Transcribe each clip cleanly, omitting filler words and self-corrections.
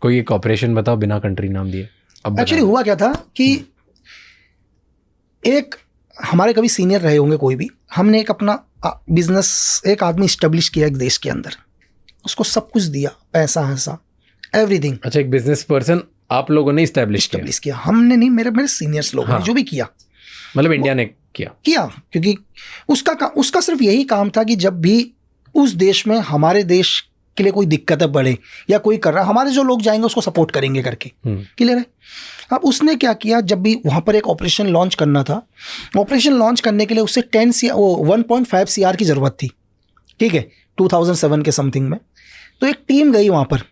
कोई एक ऑपरेशन बताओ बिना कंट्री नाम दिए। अब एक्चुअली हुआ क्या था कि एक हमारे कभी सीनियर रहे होंगे कोई भी, हमने एक अपना बिजनेस एक आदमी इस्टेब्लिश किया एक देश के अंदर, उसको सब कुछ दिया, पैसा हंसा एवरीथिंग। अच्छा, एक बिजनेस पर्सन आप लोगों ने इस्टेब्लिश किया? हमने नहीं, मेरे सीनियर्स लोगों ने जो भी किया, मतलब इंडिया ने किया क्योंकि उसका सिर्फ यही काम था कि जब भी उस देश में हमारे देश के लिए कोई दिक्कतें बढ़े या कोई कर रहा, हमारे जो लोग जाएंगे उसको सपोर्ट करेंगे करके। क्लियर है? अब उसने क्या किया, जब भी वहाँ पर एक ऑपरेशन लॉन्च करना था, ऑपरेशन लॉन्च करने के लिए उससे 1.5 CR की ज़रूरत थी, ठीक है, 2007 के समथिंग में। तो एक टीम गई वहाँ पर,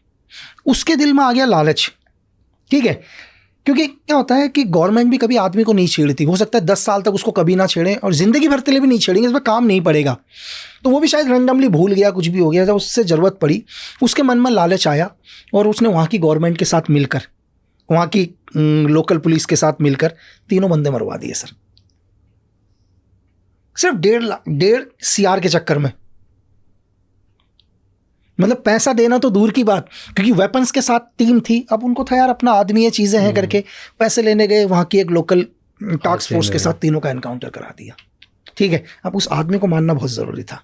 उसके दिल में आ गया लालच, ठीक है, क्योंकि क्या होता है कि गवर्नमेंट भी कभी आदमी को नहीं छेड़ती, हो सकता है 10 साल तक उसको कभी ना छेड़े और ज़िंदगी भर के लिए भी नहीं छेड़ेंगे, इसमें काम नहीं पड़ेगा। तो वो भी शायद रैंडमली भूल गया, कुछ भी हो गया, जब उससे ज़रूरत पड़ी उसके मन में लालच आया और उसने वहाँ की गवर्नमेंट के साथ मिलकर, वहाँ की लोकल पुलिस के साथ मिलकर 3 बंदे मरवा दिए सर, सिर्फ 1.5 CR के चक्कर में। मतलब पैसा देना तो दूर की बात, क्योंकि वेपन्स के साथ टीम थी। अब उनको था यार अपना आदमी ये चीज़ें हैं करके पैसे लेने गए, वहाँ की एक लोकल टास्क फोर्स के साथ तीनों का एनकाउंटर करा दिया, ठीक है। अब उस आदमी को मारना बहुत ज़रूरी था,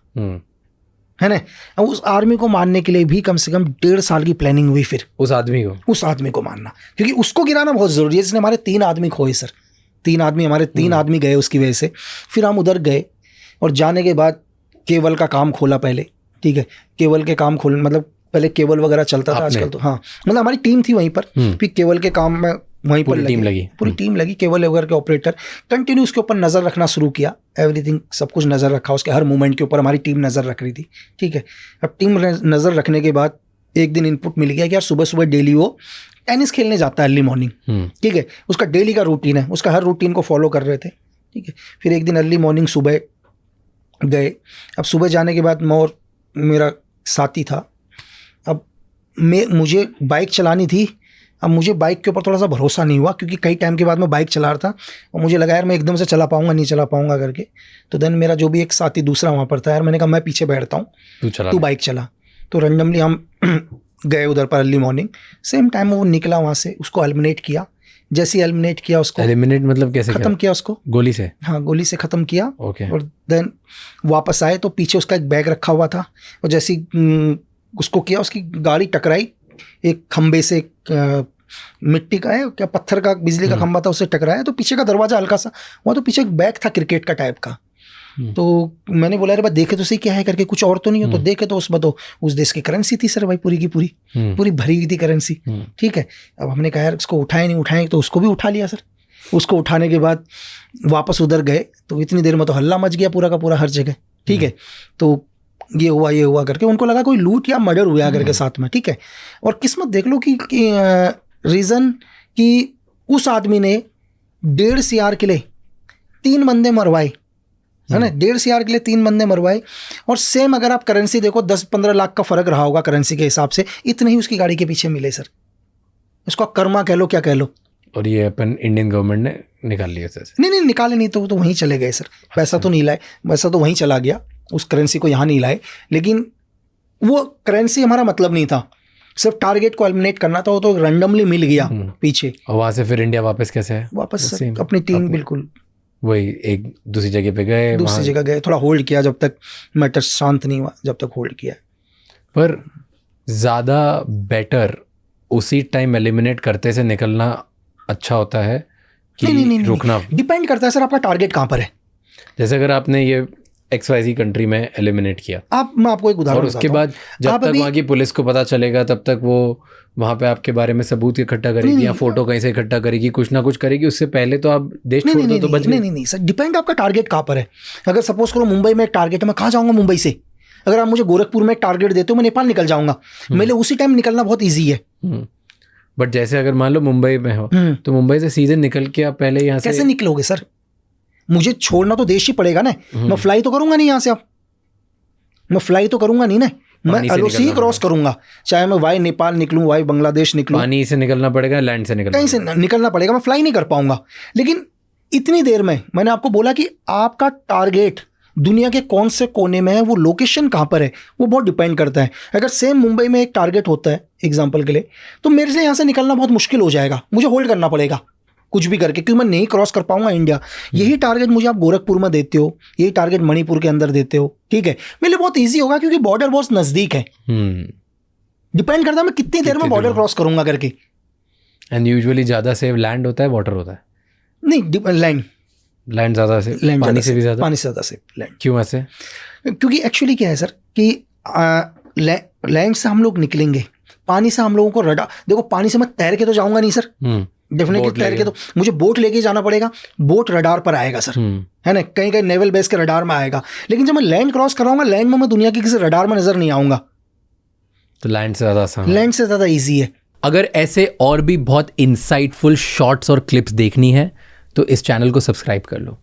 है ना। अब उस आर्मी को मारने के लिए भी कम से कम 1.5 साल की प्लानिंग हुई, फिर उस आदमी को मारना, क्योंकि उसको गिराना बहुत ज़रूरी है। जिसने हमारे 3 आदमी खोए सर, 3 आदमी गए उसकी वजह से। फिर हम उधर गए और जाने के बाद केबल का काम खोला पहले, ठीक है, केबल के काम खोलने, मतलब पहले केबल वगैरह चलता था, आजकल तो हाँ, मतलब हमारी टीम थी वहीं पर, फिर केबल के काम में वहीं पर पूरी टीम लगी, केबल वगैरह के ऑपरेटर कंटिन्यू उसके ऊपर नज़र रखना शुरू किया, एवरीथिंग सब कुछ नज़र रखा, उसके हर मूवमेंट के ऊपर हमारी टीम नज़र रख रही थी, ठीक है। अब टीम नज़र रखने के बाद एक दिन इनपुट मिल गया कि यार सुबह सुबह डेली वो टेनिस खेलने जाता है अर्ली मॉर्निंग, ठीक है, उसका डेली का रूटीन है, उसका हर रूटीन को फॉलो कर रहे थे, ठीक है। फिर एक दिन अर्ली मॉर्निंग सुबह गए। अब सुबह जाने के बाद मैं और मेरा साथी था, अब मुझे बाइक चलानी थी। अब मुझे बाइक के ऊपर थोड़ा सा भरोसा नहीं हुआ, क्योंकि कई टाइम के बाद मैं बाइक चला रहा था और मुझे लगा यार मैं एकदम से चला पाऊंगा नहीं चला पाऊंगा करके। तो देन मेरा जो भी एक साथी दूसरा वहाँ पर था, यार मैंने कहा मैं पीछे बैठता हूँ, तू बाइक चला। तो रैंडमली हम गए उधर पर अर्ली मॉर्निंग, सेम टाइम वो निकला वहाँ से, उसको एलिमिनेट किया। जैसे ही एलिमिनेट किया उसको, एलिमिनेट मतलब कैसे खत्म किया उसको, गोली से, हाँ गोली से ख़त्म किया। और देन वापस आए तो पीछे उसका एक बैग रखा हुआ था, और जैसे उसको किया, उसकी गाड़ी टकराई एक खंबे से, मिट्टी का है क्या, पत्थर का, बिजली का खंबा था, उससे टकराया। तो पीछे का दरवाजा हल्का सा वहाँ, तो पीछे एक बैग था क्रिकेट का टाइप का। तो मैंने बोला अरे भाई देखे तो सही क्या है करके, कुछ और तो नहीं हो। तो देखे तो उसमें तो उस देश की करेंसी थी सर भाई, पूरी की पूरी भरी हुई थी करेंसी, ठीक है। अब हमने कहा यार उसको उठाएं, तो उसको भी उठा लिया सर। उसको उठाने के बाद वापस उधर गए, तो इतनी देर में तो हल्ला मच गया पूरा का पूरा हर जगह, ठीक है। तो ये हुआ करके उनको लगा कोई लूट या मर्डर हुआ करके साथ में, ठीक है। और किस्मत देख लो कि रीज़न कि उस आदमी ने 1.5 CR के लिए 3 बंदे मरवाए, है ना, 1.5 CR के लिए 3 बंदे मरवाए। और सेम अगर आप करेंसी देखो 10-15 लाख का फ़र्क रहा होगा करेंसी के हिसाब से, इतने ही उसकी गाड़ी के पीछे मिले सर। उसका कर्मा कह लो क्या कह लो। और ये अपन इंडियन गवर्नमेंट ने निकाल लिया सर? नहीं निकाले नहीं, तो वहीं चले गए सर। पैसा तो नहीं लाए, पैसा तो वहीं चला गया, उस करेंसी को यहाँ नहीं लाए। लेकिन वो करेंसी हमारा मतलब नहीं था, सिर्फ टारगेट को एलिमिनेट करना था। वो तो रैंडमली मिल गया पीछे। और वहाँ से फिर इंडिया वापस कैसे है? वापस अपनी टीम बिल्कुल वही एक दूसरी जगह पे गए, दूसरी जगह गए, थोड़ा होल्ड किया जब तक मैटर शांत नहीं हुआ, जब तक होल्ड किया। पर ज़्यादा बेटर उसी टाइम एलिमिनेट करते से निकलना अच्छा होता है कि नहीं, रुकना? डिपेंड करता है सर आपका टारगेट कहाँ पर है। जैसे अगर आपने ये XYZ कंट्री में एलिमिनेट किया, मैं आपको एक उदाहरण, और उसके बाद जब तक वहाँ की पुलिस को पता चलेगा तब तक वो वहाँ पे आपके बारे में सबूत इकट्ठा करेगी या फोटो कहीं से इकट्ठा करेगी, कुछ ना कुछ करेगी। उससे पहले तो आप देश छोड़ दो तो बच गए। नहीं सर, डिपेंड आपका टारगेट कहाँ पर है। अगर सपोज करो मुंबई में एक टारगेट है, मैं कहाँ जाऊँगा मुंबई से? अगर आप मुझे गोरखपुर में एक टारगेट देते हो, मैं नेपाल निकल जाऊँगा। मेरे लिए उसी टाइम निकलना बहुत ईजी है। बट जैसे अगर मान लो मुंबई में हो, तो मुंबई से सीधे निकल के आप पहले यहाँ से कैसे निकलोगे सर? मुझे छोड़ना तो देश ही पड़ेगा ना। मैं फ्लाई तो करूंगा नहीं यहाँ से, अब मैं फ्लाई तो करूंगा नहीं ना, मैं LOC ही क्रॉस करूंगा, चाहे मैं वाई नेपाल निकलूं, वाई बांग्लादेश निकलूं। पानी से निकलना पड़ेगा, लैंड से निकलना, कहीं से निकलना पड़ेगा, मैं फ्लाई नहीं कर पाऊंगा। लेकिन इतनी देर में मैंने आपको बोला कि आपका टारगेट दुनिया के कौन से कोने में है, वो लोकेशन कहाँ पर है, वो बहुत डिपेंड करता है। अगर सेम मुंबई में एक टारगेट होता है, एग्जाम्पल के लिए, तो मेरे से यहाँ से निकलना बहुत मुश्किल हो जाएगा, मुझे होल्ड करना पड़ेगा कुछ भी करके, क्योंकि मैं नहीं क्रॉस कर पाऊंगा इंडिया। यही टारगेट मुझे आप गोरखपुर में देते हो, यही टारगेट मणिपुर के अंदर देते हो, ठीक है, मेरे लिए बहुत ईजी होगा क्योंकि बॉर्डर बहुत नज़दीक है। डिपेंड करता है मैं कितनी देर में बॉर्डर क्रॉस करूंगा करके। एंड यूजुअली ज़्यादा सेफ लैंड होता है वाटर होता है? नहीं, लैंड ज़्यादा सेफ, पानी से भी ज़्यादा? पानी से ज़्यादा सेफ लैंड। क्यों ऐसे? क्योंकि एक्चुअली क्या है सर कि लैंड से हम लोग निकलेंगे, पानी से हम लोगों को रडार, देखो पानी से मैं तैर के तो जाऊंगा नहीं सर, डेफिनेटली तैर के तो मुझे बोट लेके जाना पड़ेगा, बोट रडार पर आएगा सर, है ना, कहीं कहीं नेवल बेस के रडार में आएगा। लेकिन जब मैं लैंड क्रॉस कराऊंगा, लैंड में मैं दुनिया की किसी रडार में नजर नहीं आऊंगा, तो लैंड से ज़्यादा आसान, लैंड से ज़्यादा ईजी है। अगर ऐसे और भी बहुत इंसाइटफुल शॉर्ट्स और क्लिप्स देखनी है तो इस चैनल को सब्सक्राइब कर लो।